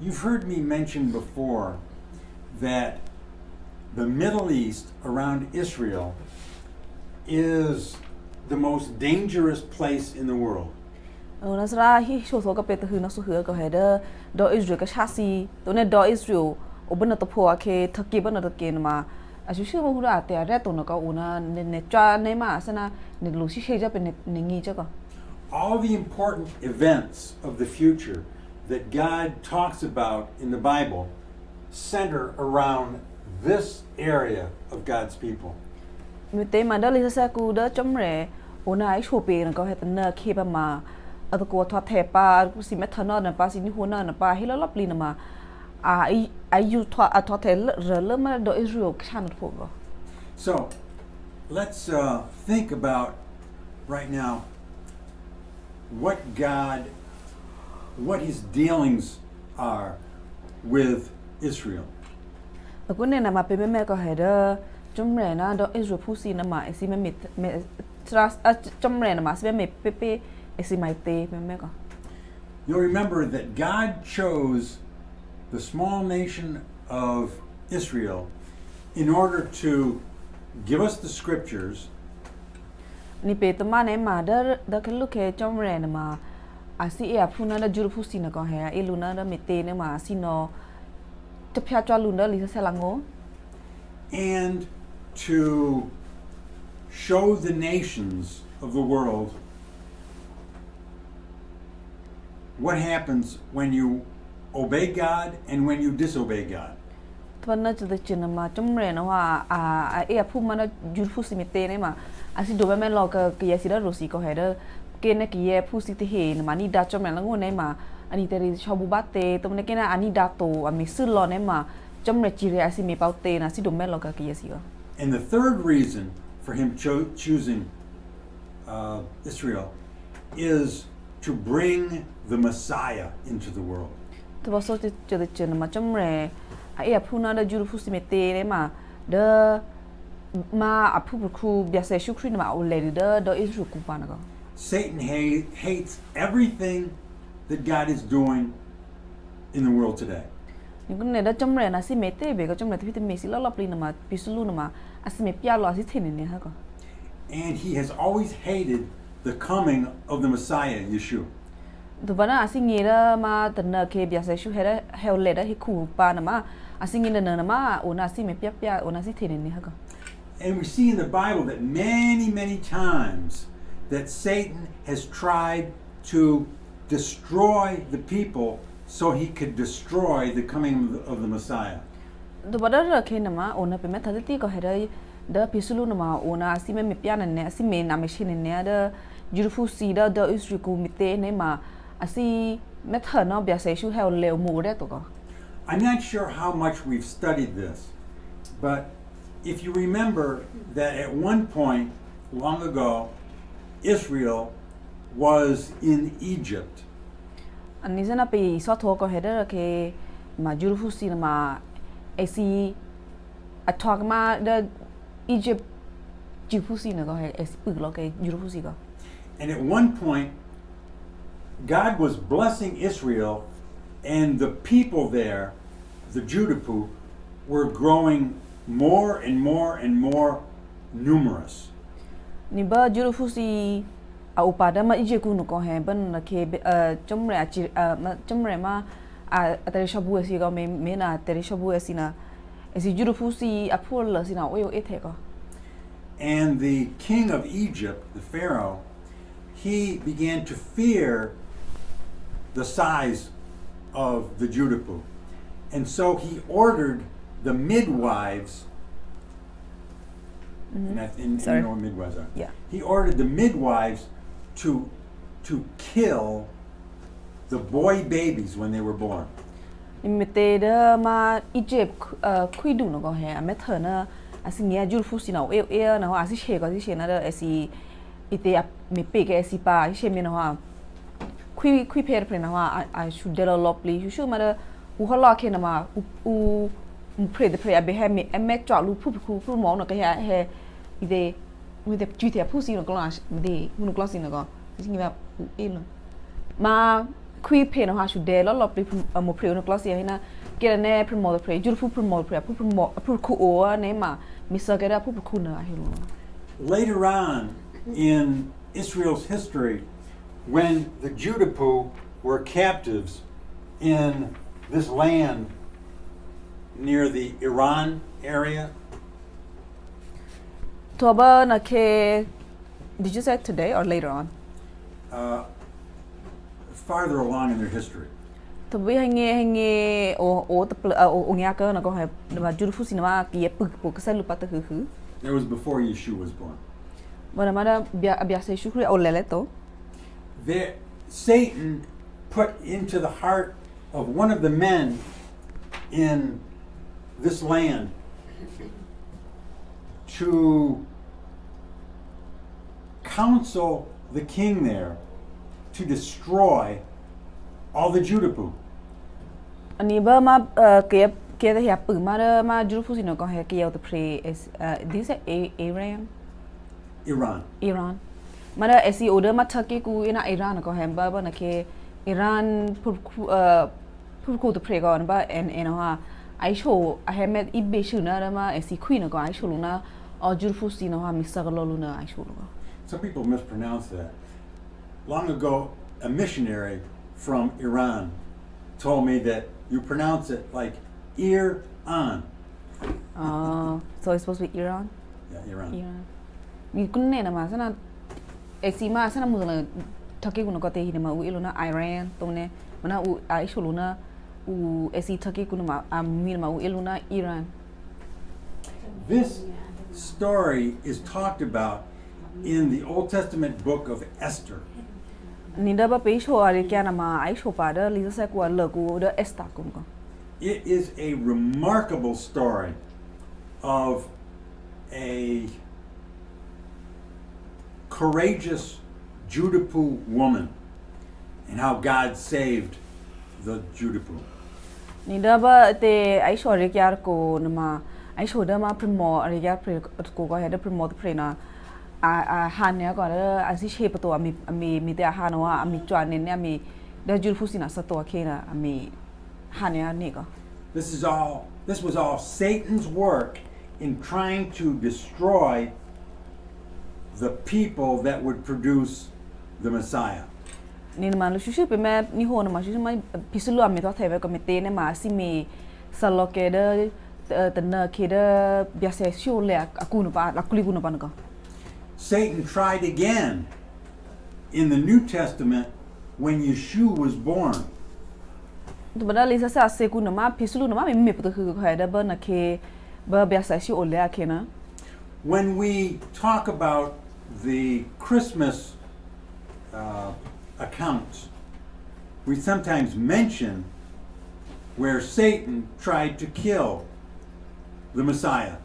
You've heard me mention before that the Middle East around Israel is the most dangerous place in the world. nó ra hi số số cái bề nó số hứa cái hệ đó Israel cái chassisตัวเนี่ยđó Israel ở bên đó phò cái thắc bên đó cái mà à chúชื่อว่าแต่แรกตัวnóก็อุณเนี่ยจ้าเนี่ยมาสนะเนี่ยลูกชื่อจะเป็นเนี่ยงี้จ้ะก็ All the important events of the future that God talks about in the Bible center around this area of God's people. มีแต่มาđó lý doกูđó trong rẻอุณไอ้ชูปีnóก็hệ tênเนี่ยkhiประมาởตัวทอดแทปาสิเมทานอนะปาสินิหัวนะปาให้เราลับลีนะมาไอ้ยูทอดแทเริ่มมาโดยอิสราเอลชันพวกก็ So let's think about right now what his dealings are with Israel. แล้วก็เนี่ยนะมาเป็นแม่ก็เห็นจำเริญนะโดยอิสราเอลผู้ซีนะมาไอ้สิแม่มิจำเริญนะมาสิแม่เป๊ะไอ้สิไม่เตะเป็นแม่ก็ You'll remember that God chose the small nation of Israel in order to give us the scriptures. นี่เป็นตัวมาเนี่ยมาเด้อแค่ลูกแค่จำเริญนะมาอาศิเอพูนั้นจูรุผู้ซีนะก็เห็นไอ้ลูน่าเด้อมิเตเนี่ยมาสิโนจะพิจารณาลูน่าลิซ่าลังโง่ and to show the nations of the world what happens when you obey God and when you disobey God. ตอนนั้นจะได้เจอมาจำเริญนะว่าเอพูมันจูรุผู้ซีมิเตเนี่ยมาอาศิโดยแม่เราก็เกี่ยสิได้รู้สิก็เห็นเด้อเกณฑ์เนี่ยเกี่ยผู้ซีที่เห็นมานี่ดาจำเริญลังโง่เนี่ยมาอันนี้แต่ชาวบุบัตเตตัวนี้เกณฑ์อันนี้ดาโตอันมีสื่อล้อเนี่ยมาจำเริญจีเรียสิมีเป้าเตนะสิโดยแม่เราก็เกี่ยสิก็ And the third reason for him choosing Israel is to bring the Messiah into the world. แต่ว่าสุดจะได้เจอมาจำเริญเอพูนั้นจูรุผู้ซีมิเตเนี่ยมาเด้อมาผู้ครูเบียเซชูครินมาเอาเลยเด้ออิสราเอลกูปานะก็ Satan hates everything that God is doing in the world today. นี่ก็เนี่ยเด้อจำเริญนะสิเมเตเบก็จำเริญที่พิเตเมสิแล้วลับลีนะมาพิสุลูนะมาอาสิเมปยาลอสิเทนเนี่ยฮะก็ And he has always hated the coming of the Messiah, Yeshua. ตัวบ้านอาสิเงี้ยมาแต่เนเคเบียเซชูเฮดเฮลเลดให้คูปานะมาอาสิเงี้ยเนนะมาโอนาสิเมปยาโอนาสิเทนเนี่ยฮะก็ And we see in the Bible that many times that Satan has tried to destroy the people so he could destroy the coming of the Messiah. ตัวบ้านเราเคนนะมาโอนาเป็นแม่ทัลตี้ก็เฮดเด้อพิสุลูนะมาโอนาสิเมปยาเนี่ยสิเมนาเมชินเนี่ยเด้อยูรูฟูซีเด้ออิสราเอลกูมิเตเนี่ยมาอาสิแม่เธอเนาะเบียเซชูเฮลเลวมูได้ตัวก็ I'm not sure how much we've studied this, but if you remember that at one point long ago, Israel was in Egypt. อันนี้จะน่าไปสอดทัวก็เห็นได้เลยมาจูรุฟุซีนะมาไอซีอัตถากมาเดอียิปต์จูรุฟุซีนะก็เห็นไอซีปึกแล้วก็จูรุฟุซีก็ And at one point, God was blessing Israel, and the people there, the Judapu, were growing more and more numerous. นี่เบอร์จูรุฟุซีเอาอุปาดมาอียิปต์กูนึกก็เห็นเป็นเคจำเริญมาจำเริญมาแต่ชอบบัวซีก็ไม่น่าแต่ชอบบัวซีนะไอซีจูรุฟุซีอัพพอลซีนะโอ้ยเอเทก็ And the king of Egypt, the Pharaoh, he began to fear the size of the Judapu. And so he ordered the midwives, and you know what midwives are? Yeah. He ordered the midwives to kill the boy babies when they were born. นี่มีเตเดมาอียิปต์คุยดูนะก็เห็นแม่เธอนะอาสิเงี้ยจูรุฟุซีนะเอนะว่าอาสิเชก็สิเชนะเดอสิอีเตมีเปกสิปาเชมีนะว่าคุยเพลเพลนะว่าI should develop li you should มาเดอูฮอลลอเคนะมาอูเพลเดเพลเบเฮมีแม่จอดลูผู้หมอนะก็เฮอีเตมีแต่จีเทียผู้ซีนะก็ล่ะดีมุนก็ล่ะสินะก็สิเงี้ยแบบเอลมา kui pe no ha shu de lo lo pri mo pre no class ya hina ke ne promote pre beautiful promote pre pu ku o ne ma misa ke da pu ku na hi lo Later on in Israel's history, when the Judapu were captives in this land near the Iran area, to ba na ke did you say today or later on uh, farther along in their history. to bi hange o o nya ka na ko ha ba beautiful cinema ki e pu ka sa lu pa ta hu That was before Yeshua was born. mana mana bia se shukri o lele to There, Satan put into the heart of one of the men in this land to counsel the king there to destroy all the Judapu. ani ba ma ke da ya pu ma beautiful cinema ko ha ke to pre is this Iran Iran. Mara esi order ma Turkey ku ina Iran ko hamba ba na ke Iran pur ku to pre ko ba en ha ai show I have met ibe shu na ma esi queen ko ai show na o beautiful si na ha misa ko lu na ai show lu Some people mispronounce that. Long ago, a missionary from Iran told me that you pronounce it like Iran. So it's supposed to be Iran Yeah, Iran. mi kun ne na ma sana esi ma sana mu na Turkey ku no ko te hi ma u ilu na Iran to ne mana u ai show lu na u esi Turkey ku no ma mi ma u ilu na Iran This story is talked about in the Old Testament book of Esther. ni da ba pe show ari kya na ma ai show pa da li sa ku le ku da esta ku ko It is a remarkable story of a courageous Judapu woman and how God saved the Judapu. ni da ba te ai show ari kya ko na ma ai show da ma primo ari kya pre ko ko he da primo pre na a han ya ko da a si shape to mi te ha no a mi chwa ne ne mi da jul fu sina sa to ke na mi han ya ni ko This was all Satan's work in trying to destroy the people that would produce the Messiah. ni ma lu shu pe me ni ho na ma shu ma pisulu a mi to thebe ko mi te ne ma si mi sa lo ke da ta na ke da bia se shu le a ku no pa la ku li ku no pa no ko Satan tried again in the New Testament when Yeshua was born. to ba da li sa se ku no ma pisulu no ma mi pe to ku ko da ba na ke ba bia se shu o le a ke na When we talk about the Christmas accounts, we sometimes mention where Satan tried to kill the Messiah.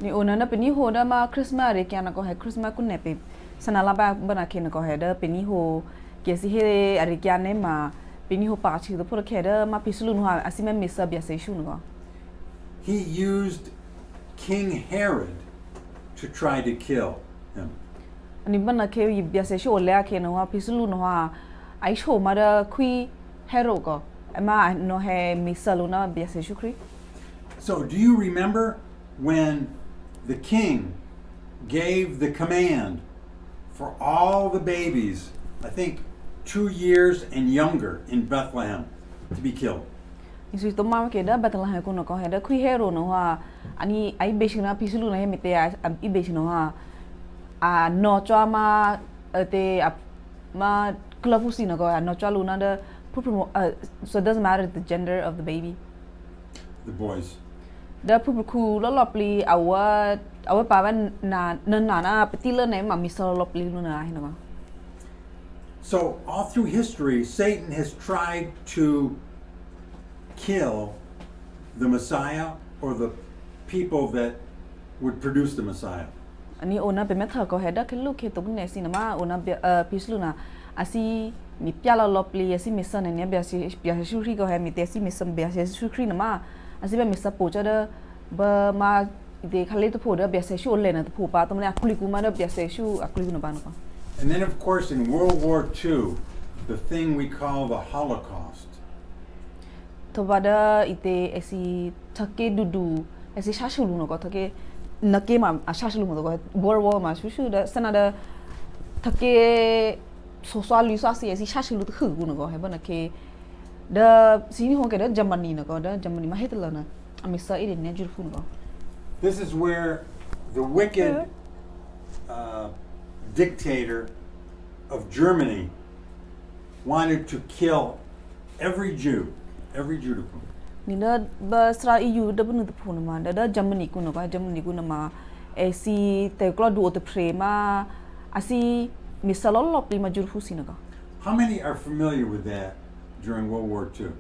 ni ona na pe ni ho da ma Christmas re kya na ko he Christmas ku ne pe sana la ba na ke na ko he da pe ni ho ke si he ari kya ne ma pe ni ho pa chi do por ke da ma pisulu no ha asime misa bia se shu no ko He used King Herod to try to kill him. ani ba na ke bia se shu o le a ke no ha pisulu no ha ai sho ma da kui hero ko ma no he misa lu na bia se shu kri So, do you remember when the king gave the command for all the babies, I think 2 years and younger in Bethlehem, to be killed? Isu to ma ke da batala ha ko no ko he da kui hero no ha ani ai be shi na pisulu na he mi te I be shi no ha a no chwa ma te ma klapu si no ko no chwa lu na da so it doesn't matter the gender of the baby The boys. da pu ku lo lo pli awa pa ban na peti le ne ma mi so lo pli lu na he no So, all through history, Satan has tried to kill the Messiah or the people that would produce the Messiah. ani ona pe me tha ko he da ke lu ke to ne si na ma ona pislu na asi mi pya lo pli asi mi sa ne ne bia shu ri ko he mi te si mi sam bia shu ri na ma asi be mi sa po cha da ba ma de khale to pho da bia se shu le na to pho pa to ne akuli ku ma da bia se shu akuli ku na ba no And then, of course, in World War II, the thing we call the Holocaust. တဘာဒအီတေအစီထကေဒူဒူအစီရှာရှူလူနော်ကထကေနကေမှာအရှာရှူလူမတော့ဘောဝမှာရှူရှူဒစနာဒထကေဆိုဆွာလီဆွာစီအစီရှာရှူလူတခုကူနော်ကဟဲဘနကေဒစီနီဟောကေဒဂျမနီနော်ကဒဂျမနီမှာဟဲတလနာအမီဆာအီနေဂျူဖူနော် This is where the wicked dictator of Germany wanted to kill every Jew to put. နီဒဘစရာအီယူဒဘနတဖူနမဒဂျမနီကူနော်ကဂျမနီကူနမအစီတေကလဒူတဖရေမာအစီမီဆာလောလောပလီမဂျူဖူစီနော်က How many are familiar with that during World War II?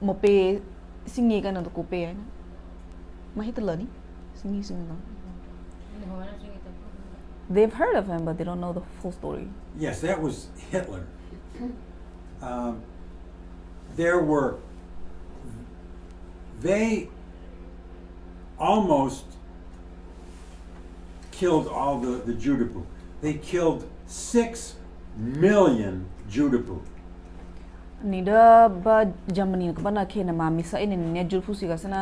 မပေစင်ငေကနတကိုပေယမဟိတလနီစင်ငေစင်နော် They've heard of him, but they don't know the full story. Yes, that was Hitler. They almost killed all the Judapu. They killed 6 million Judapu. Nida ba Germany ka bana ke na mami sa inin ne jurfu si kasana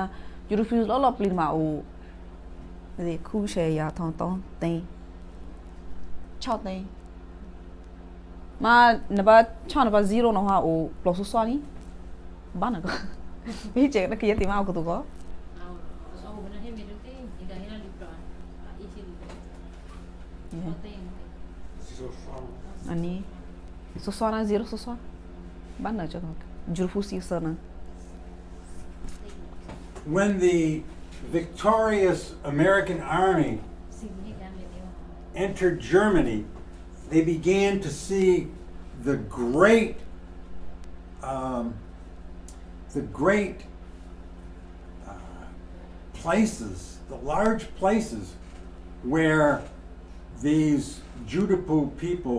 jurfu lo plin ma o de khu she ya thong tong tin chao tin ma na ba chao na ba 0 no ha o plus so ni bana ko bi che na ke ti ma ko to ko ani so so na 0 so so bana cha jurfu si sana When the victorious American army entered Germany, they began to see the great places, the large places where these Judapu people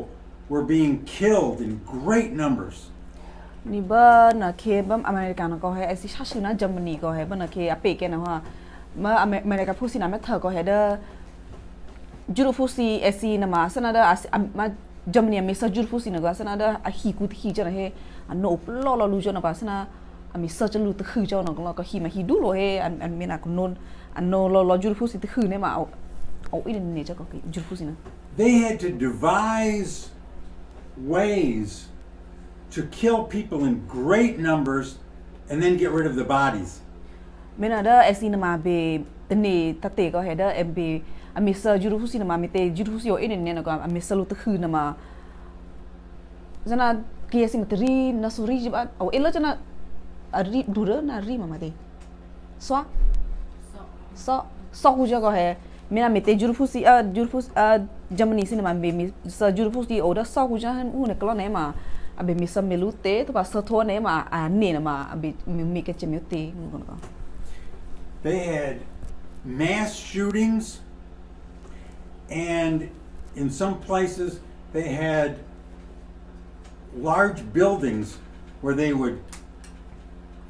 were being killed in great numbers. ni ba na ke bam America na ko he asi shashi na Germany ko he ba na ke ape ke na ha ma America phusi na me tha ko he da juru phusi asi na ma sana da ma Germany me sa juru phusi na ga sana da a hi ku hi ja na he no lo lo lu jo na ba sana a mi sa lu te khu jo na ko hi ma hi du lo he an me na ko non an no lo juru phusi te khu ne ma au i ne ja ko juru phusi na They had to devise ways to kill people in great numbers and then get rid of the bodies. Mena da asi na ma be tene tate ko he da mb ami sa juru fusi na ma mi te juru fusi o ene ne na ko ami sa lu te khu na ma zana ke asi matri na suri jiba o ela jana ari dura na ri ma de so hu ja ko he mena mi te juru fusi Germany sin ma be mi sa juru fusi o da so hu ja han u ne klo ne ma abe mi sa melute to ba sa tho ne ma ne na ma abe mi ke chemyote ngono. They had mass shootings, and in some places they had large buildings where they would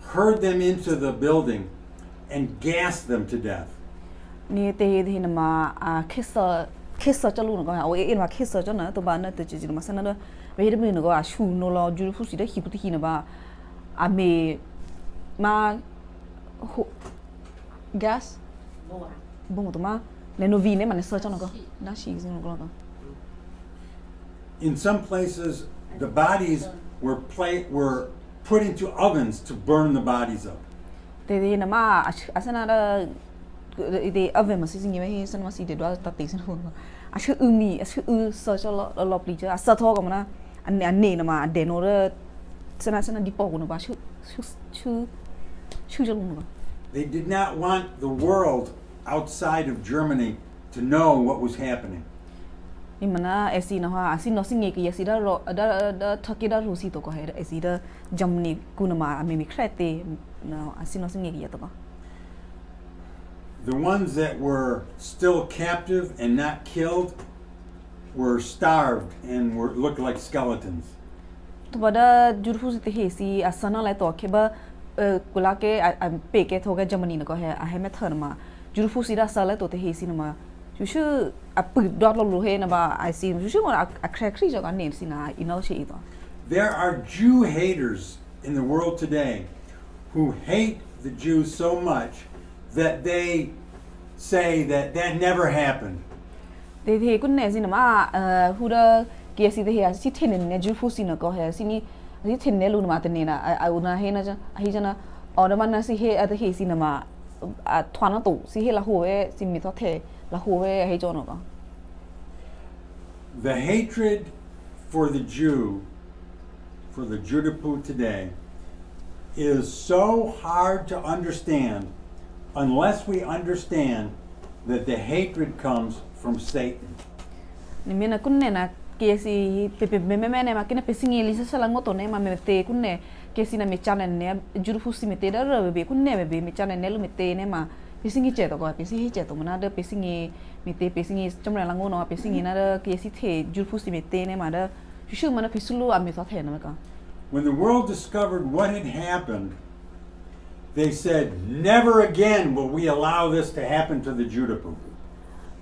herd them into the building and gas them to death. Ni te hi na ma khisa chalu no ga o e ma khisa cha na to ba na te chi ma sana na be de no ga shu no lo ju fu si de hi pu ti na ba a me ma gas bom to ma le no vi ne ma ne sa cha no ga na shi no ga In some places the bodies were put into ovens to burn the bodies up. te na ma asana da de ave ma si ngi me san ma si de do ta ti san ho a shu mi a shu sa cha lo pli cha sa tho ka ma na an ne na ma de no de sana di po no ba shu cha lu no. They did not want the world outside of Germany to know what was happening. Ni mana asi na ha asi no singe ki asi da thaki da rusi to ko he asi da Germany ku na ma mi krete na asi no singe ki ya to ba. The ones that were still captive and not killed were starved and looked like skeletons. To ba da jurfu te he si asana la to ke ba kula ke pe ke tho ga Germany na ko he a he me thar ma jurfu si da sa la to te he si na ma shu a pu dot lo he na ba I see shu ma a crack ri jo ga ne si na ino shi to. there are Jew haters in the world today who hate the Jews so much that they say that that never happened. Thì cũng nè gì mà hu đó kia gì thì à chỉ thiên nè Jew fusi nó có hè xin ni chỉ thiên nè luôn mà tên nè à una he na hi chana ở đó mà si he ở thì xin mà à thoa nó tụ si he là hồ ấy xin mi thoát thể là hồ ấy hay cho nó có. The hatred for the Jew, for the Judapu today, is so hard to understand unless we understand that the hatred comes from Satan. Ni mina cũng nè na kia si pe nè mà cái này pe singi li sa lang ngoto nè mà me te cũng nè kia si na me chana nè Jew fusi me te đó rồi be cũng nè be me chana nè lu me te nè mà pe singi che to ko pe singi che to mà đó pe singi me te pe singi trong này lang ngo nó pe singi na đó kia si the Jew fusi me te nè mà đó chú mà nó pe sulu a me thoát thể nó có. When the world discovered what had happened, they said, never again will we allow this to happen to the Judapu.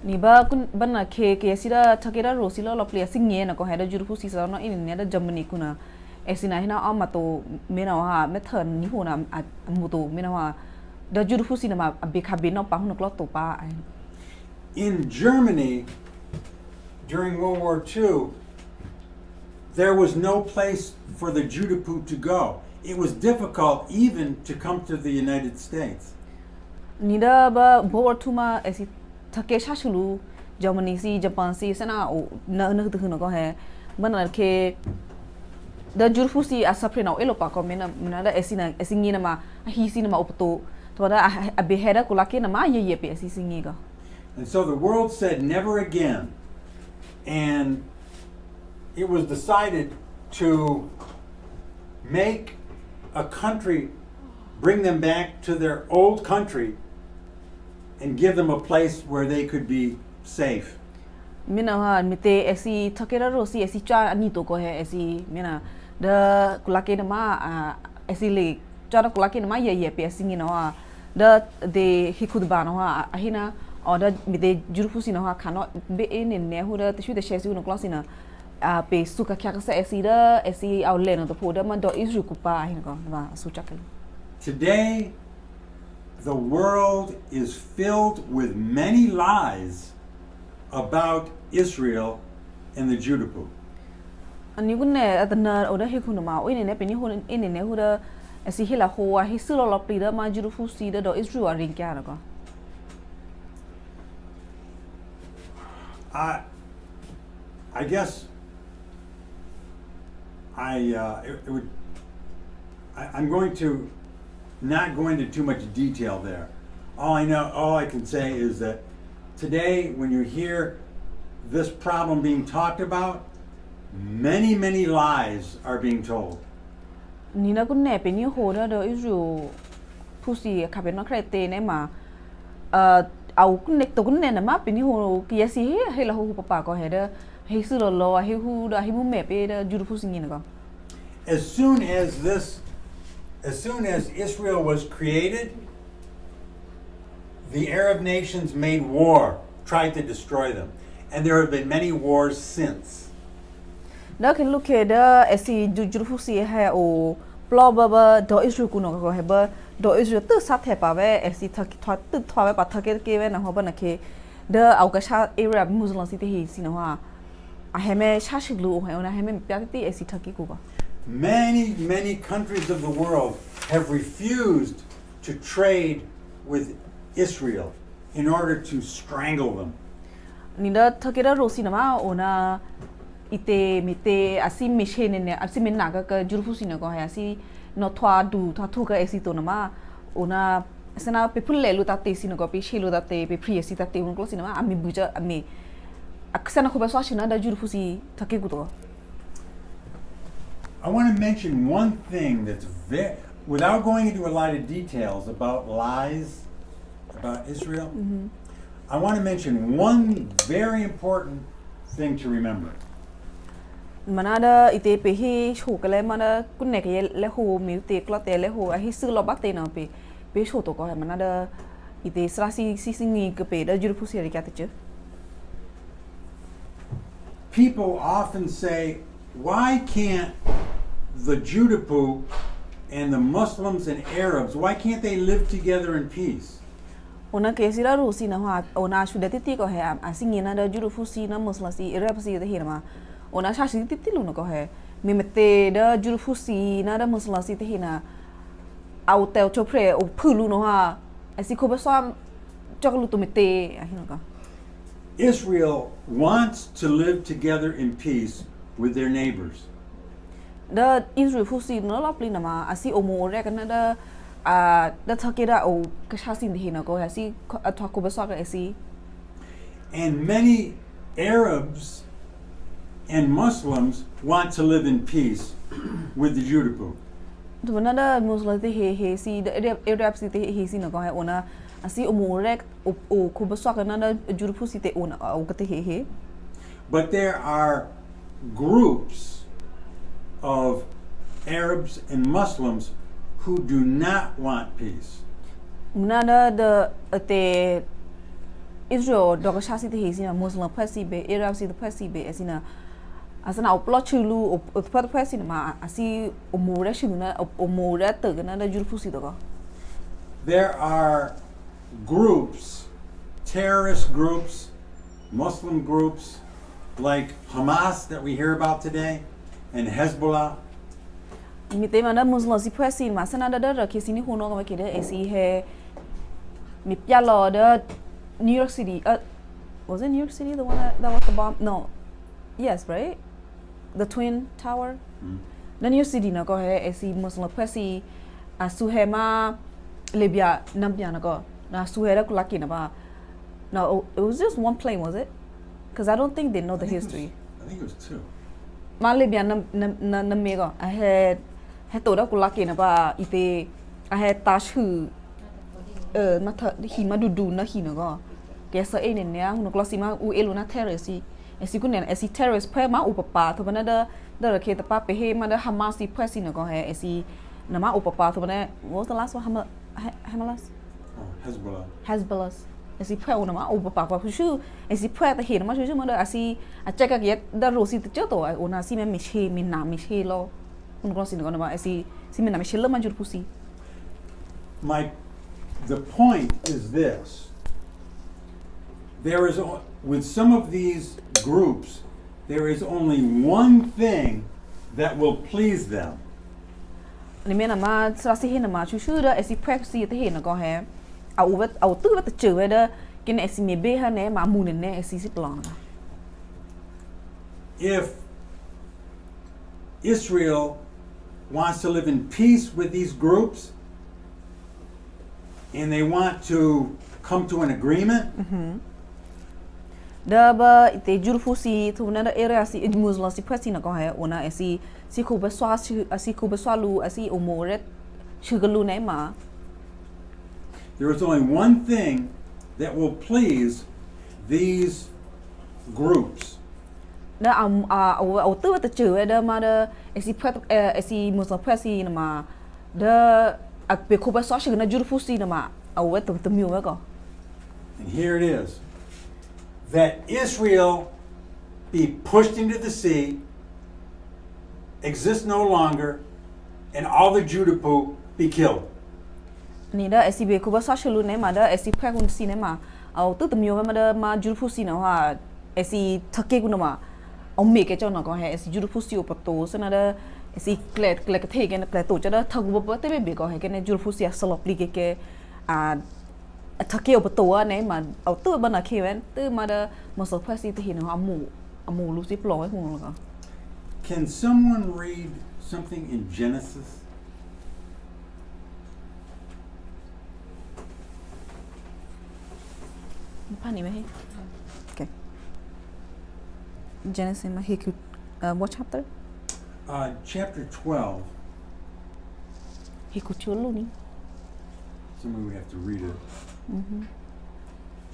Ni ba kun ban na ke si da thakera ro si lo play sing ye na ko ha da Judapu si sa no in ne da Germany kuna esina hina amma to me na ha me thon ni hu na mu to me na ha da Judapu si na ma be kha be no pa hu no klo to pa ai. In Germany, during World War II, there was no place for the Judapu to go. It was difficult even to come to the United States. Ni da ba bo tu ma esi thake sha shulu Germany si Japan si sana o na tu no ko he ban na ke da Judapu si asapre na elo pa ko me na da esina esingi na ma hi si na ma opto to da a be hera ko la ke na ma ye pe esi singi ga. And so the world said never again. And it was decided to make a country, bring them back to their old country and give them a place where they could be safe. Mina ha mite esi thakera ro si esi cha ani to ko he esi mina da kulake na ma esi le cha da kulake na ma ye pe esi no ha da de hikud ba no ha ahina order mite Judapu si no ha cannot be in ne hu da tishu de shesu no class na pe suka kya ka sa esi da esi au le no to po da man do Israel ku pa ahina ko ba su cha ke. Today, the world is filled with many lies about Israel and the Judapu. Ani kun ne atana oda he kun ma o ne pe ni hu in ne hu da esi hila ho a hi su lo pli da ma Judapu si da do Israel ring kya na ko. I guess I'm going to not go into too much detail there. All I can say is that today, when you hear this problem being talked about, many lies are being told. Ni na kun ne pe ni ho da do Israel pusi ka pe no krete ne ma au kun ne to kun ne na ma pe ni ho ki si he la ho papa ko he da he su lo he hu da he mu me pe da Judapu si ni na ko. As soon as Israel was created, the Arab nations made war, tried to destroy them. And there have been many wars since. Da ken look at da esi Judapu si he o plo ba do Israel ku no ko he ba do Israel tu sa the pa ve esi thak tu thwa ba thak ke ve na ho ba na ke da au ka sha Arab Muslim si te hi si no ha a he me sha shi lu he na he me pya ti esi thaki ku ba. Many countries of the world have refused to trade with Israel in order to strangle them. Ninda thakera rosi na ma ona ite mite asi machine ne asi men naga ka Judapu si na ko ha asi no thwa du tha thu ka esi to na ma ona sana pe phule lu ta te si na ko pe shelu ta te pe free si ta te un ko si na ma ami buja ami aksana ko ba so shina da Judapu si thake ku to. I want to mention one thing that's without going into a lot of details about lies about Israel. Mm-hmm. I want to mention one very important thing to remember. Manada ite pe hi chu ka le mana kun ne ke le ho mi te kla te le ho a hi su lo bak te na pe chu to ko manada ite srasi si singi ke pe da Judapu si ri ka te. People often say, why can't the Judapu and the Muslims and Arabs, why can't they live together in peace? Ona ke sira rusi na ha ona shude titi ko he asingi na da juru fusi na musla si irab si de hina ona sha si titi lu na ko he me mete da juru fusi na da musla si te hina au tel chopre o phulu no ha asi ko ba so chok lu to mete hina ka Israel wants to live together in peace with their neighbors. da Israel fusi no la pli na ma asi o mo re ka na da da thakira o ka sha sin de hina ko asi atwa ko ba so ka asi And many Arabs and Muslims want to live in peace with the Judapu. to na da musla te he si da Arab si te he si na ko he ona asi o mo re o ko ba so ka na da juru fusi te ona o ka te he But there are groups of Arabs and Muslims who do not want peace. Muna da te Israel do ka shasi te hesi na Muslim pasi be Arab si te pasi be asina asana o plot chulu o pat pasi ma asi o mora shuna o mora te na da juru fusi do ka There are groups, terrorist groups, Muslim groups like Hamas that we hear about today and Hezbollah. mi te mana Muslim si pasi ma sana da da ke sini hono ka ke da esi he mi pya lo da New York City was it New York City the one that was the bomb no yes right the twin tower the New York City na ko he esi Muslim pasi asuhema Libya nambia na ko na suhera kulaki na ba no it was just one plane was it because I don't think they know the history I think it was two. ma Libya na me ko I had to da kulaki na ba ite I had tashu na tha hi ma du na hi na ko ke sa e ne ne no klasima u elu na terrorist esi kun ne esi terrorist pa ma upapa to bana da ke ta pa pe he ma da Hamas si pasi na ko he esi na ma upapa to bana what was the last one Hamas Hezbollah. Hezbollah esi pa una ma upapa ko shu esi pa ta he na ma shu ma da asi a check ke da rosi te to ona si me me na me she lo un klasina ko na ba esi si me na me she lo ma jur pusi The point is this. There is, with some of these groups, there is only one thing that will please them. ni me na ma sa si he na ma shu da esi practice te he na ko he au tu ba te chu da kin esi me be ha ne ma mu ne esi si plan If Israel wants to live in peace with these groups and they want to come to an agreement, da ba te jur fusi tu na da area si Muslim si pasi na ko he ona esi si ko ba swa asi ko ba swa lu asi o mo re chugalu ne ma there is only one thing that will please these groups. da au tu ba te chu da ma da esi esi Muslim pasi na ma da a pe ko ba swa na jur fusi na ma au wa te mi wa ko And here it is. That Israel be pushed into the sea, exist no longer, and all the Judapu be killed. ni da esi be ko ba swa lu ne ma da esi pa kun si ne ma au tu te mi wa ma da ma jur fusi na ha esi thake ku na ma au me ke cho na ko he esi jur fusi o pa to sa na da esi klet ke the ke na klet to cha da thak bu ba te be ko he ke ne jur fusi a salop li ke a thake o pa to ne ma au tu ba na ke wen tu ma da ma so pa si te hi na amu lu si plo hu lo ka Can someone read something in Genesis? pa ni me he okay Genesis ma he what chapter Chapter 12. he ku chu lu ni Somebody we have to read it.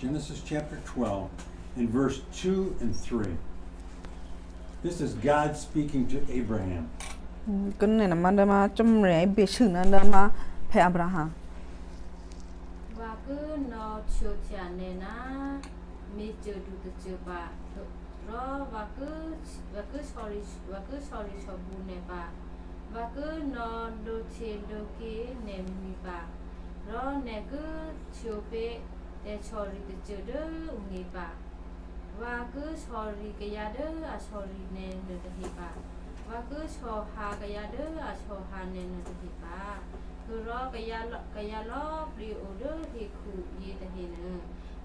Genesis chapter 12 and verse 2 and 3. This is God speaking to Abraham. kun ne na ma da ma chum re be chhu na da ma phe Abraham và cứ nó chiều chả nè na mi chiều đủ từ chiều bà rồi và cứ sorry cho bu nè bà và cứ nó đồ chế đồ kia nè mi bà đó nè cứ chiều bé để cho đi từ chiều đó nghỉ bà và cứ cho đi cái giá đó à cho đi nè được thì bà và cứ cho hà cái giá đó à cho hà nè được thì bà cứ đó cái giá đó đi ở đó thì cụ gì thì nữa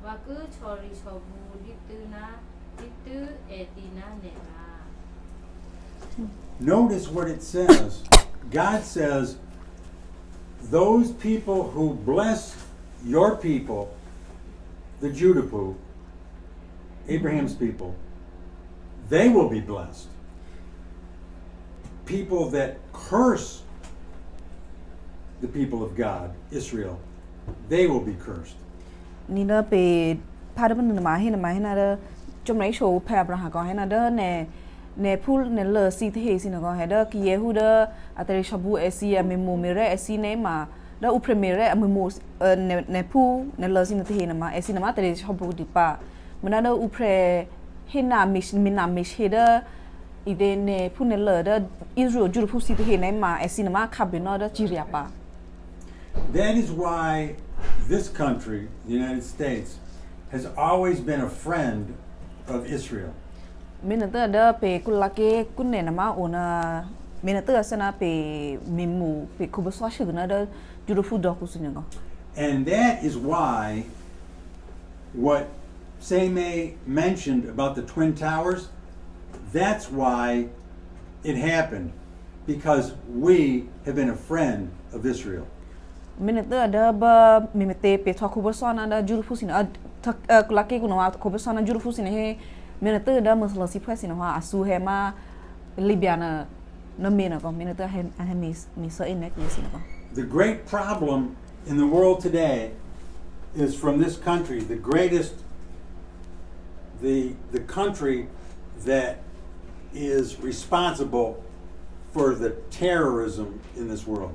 và cứ cho đi cho bù đi tư eti na nè bà. Notice what it says. God says, those people who bless your people, the Judapu, Abraham's people, they will be blessed. People that curse the people of God, Israel, they will be cursed. ni da pe pa da ban ma he na da chom nai show pa bra ha ko he na da ne phul ne le si the si na ko he da ki ye hu da atari shabu esi a memo mere esi ne ma da u premier a memo ne phu ne le si na the na ma esi na ma atari shabu di pa mana da u pre he na mi he da ide ne phu ne le da Israel ju phu si the ne ma esi na ma kha be no da ji ria pa. That is why this country, the United States, has always been a friend of Israel. Minata da pe kulake kunne na ma ona minata sana pe mimu pe kubuso shigna da jurufu da kusunga. And that is why what Seme mentioned about the Twin Towers, that's why it happened, because we have been a friend of Israel. Minata da ba mimete pe to kubuso na da jurufu sina kulake kuna kubuso na jurufu sina he minata da muslo si presina ha asu he ma libyana na mena ko minata he mi so in nek sina ko. The great problem in the world today is from this country, the country that is responsible for the terrorism in this world.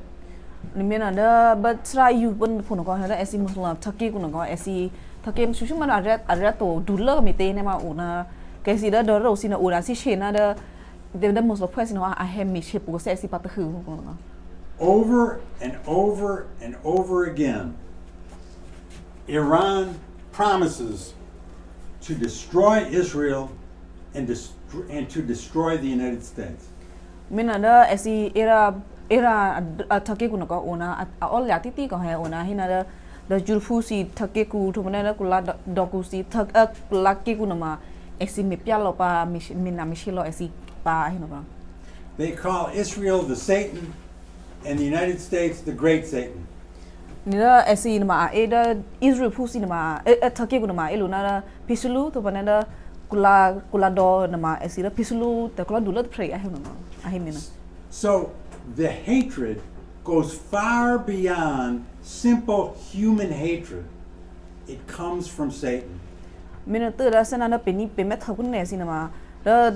Ni mena da ba try you pun pun ko ha da esi muslim Turkey kun ko esi Turkey su ma ara to dulo mi te ne ma una ke si da do ro si na ura si chena da the muslim person ha a hem mi che pu se esi pa ta hu ko no. Over and over and over again, Iran promises to destroy Israel and to destroy the United States. Mena da esi era Turkey kun ko una a all ya ti ko ha una hina da jurfu si Turkey ku to mena ku la do ku si la ke ku ma esi mi pya lo pa mi na mi shilo esi pa hina ba. They call Israel the Satan and the United States the Great Satan. Nila esi ma da Israel fu si ma Turkey ku ma elu na pisulu to bana da kula do na ma esi da pisulu ta kula dulat pray a hina a hina. So the hatred goes far beyond simple human hatred. It comes from Satan. Minute da sana na peni pe met hakun ne si na ma da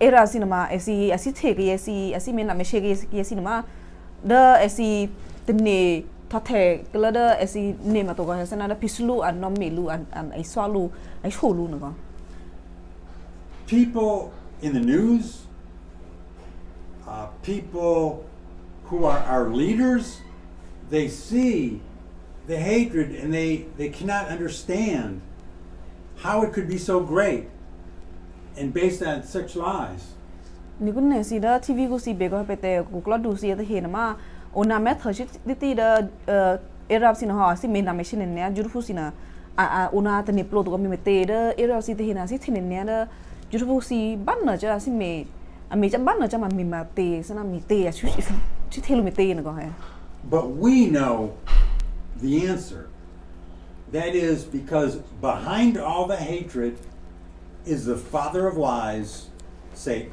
era si na ma esi te ke esi me na me she ke esi na ma da esi tne thathe kala da esi ne ma to ga sana da pislu an no me lu an ai swalu ai cholu na ga. People in the news, people who are our leaders, they see the hatred and they cannot understand how it could be so great and based on such lies. Ni kun ne si da TV ko si be ko pete ko kla du si da he na ma ona me tho shi ti da era si na ha si me na me shin ne jurfu si na a ona ta ne plo to ko me te da era si te na si thin ne da jurfu si ban na ja si me a me cha ban na cha ma me ma te sana me te a shi thelu me te na ko ha. But we know the answer. That is because behind all the hatred is the father of lies, Satan.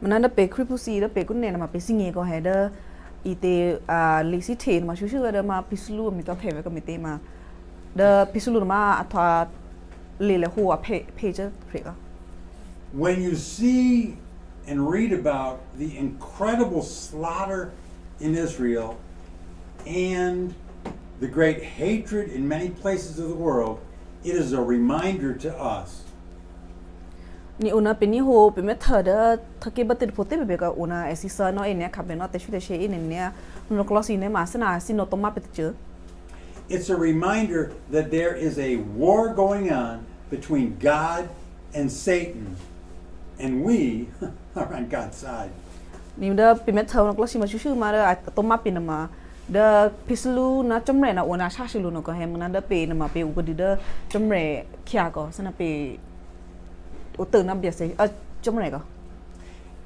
Mana da pe kripu si da pe kun ne na ma pe singe ko ha da ite li si the ma shu da ma pislu mi to phe ko mi te ma da pislu ma atwa le hu a phe ja phe ka. When you see and read about the incredible slaughter in Israel and the great hatred in many places of the world, it is a reminder to us. ni una pe ni ho pe me tha da thake batir phote be ka una asisa no ene kha be no te shute she ine ne no klosi ne ma sana sino to ma pe che It's a reminder that there is a war going on between God and Satan, and we are on God's side. ni da pe me tha no klosi ma chu ma da to ma pe na ma da pislu na chomre na una sha shilu no ko he mna da pe na ma pe u ko di da chomre khya ko sana pe o te na bia se chomre ko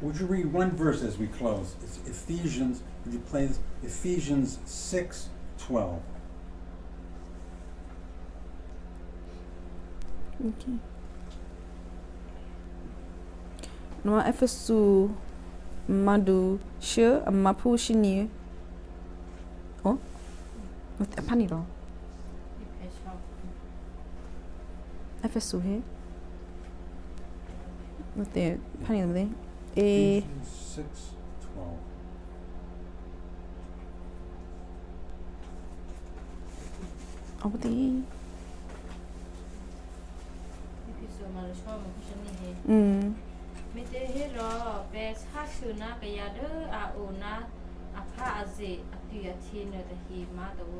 Would you read one verse as we close? It's Ephesians. Would you play this? Ephesians 6:12. okay no efesu madu she ma pu shini oh pani ro ဒီဖက်ရှောက် efesu he mate pani de e Ephesians 6:12. obti ဒီဖီဆိုမှာရှောက်မှာခုရှနေဟဲ မိတေဟေရောပဲချာရှုနာကရဒအာအိုနာအဖာအစေအတူရချင်းတဲ့ဟီမာတော့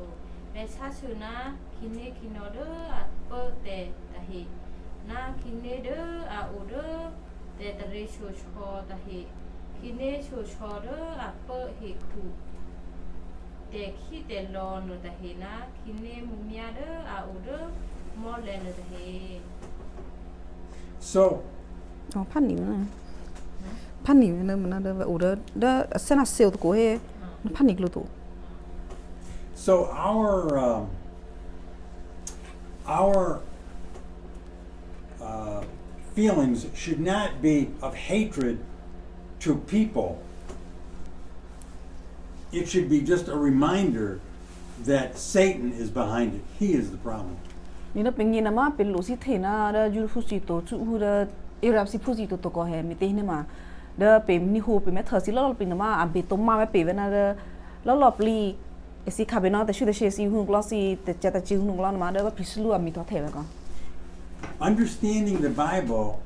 ပဲချာရှုနာခိနေခိနောဒအပတ်တဲ့တဟီနာခိနေဒအာအိုဒတဲ့တရေချိုချောတဟီခိနေချိုချောဒအပတ်ဟီခုတဲ့ခိတဲ့လောနတဟီနာခိနေမူမြာဒအာအိုဒမောလဲနတဟီ So, oh pani na mana da o da sena sel ko he pani glo to so our feelings should not be of hatred to people. It should be just a reminder that Satan is behind it. He is the problem. ni na pengi na ma pe lo si the na da ju fu si to chu hu da irap si fu si to ko he mi te ne ma da pe ni ho pe me tha si lo pe na ma a be to ma pe ve na da lo pli e si kha be na ta shu de she si hu glo si te cha ta chi hu glo na ma da pi slu a mi to the ve ko Understanding the Bible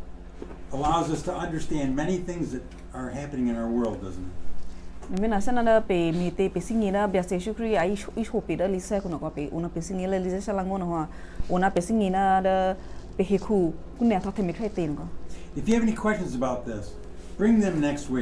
allows us to understand many things that are happening in our world, doesn't it? ni me na sana da pe mi te pe singi na bia se shu kri ai i ho pe da li sa ko na ko pe una pe singi le li sa la ngo na ha una pe singi na da pe he khu ku ne tha the mi khai te ko If you have any questions about this, bring them next week.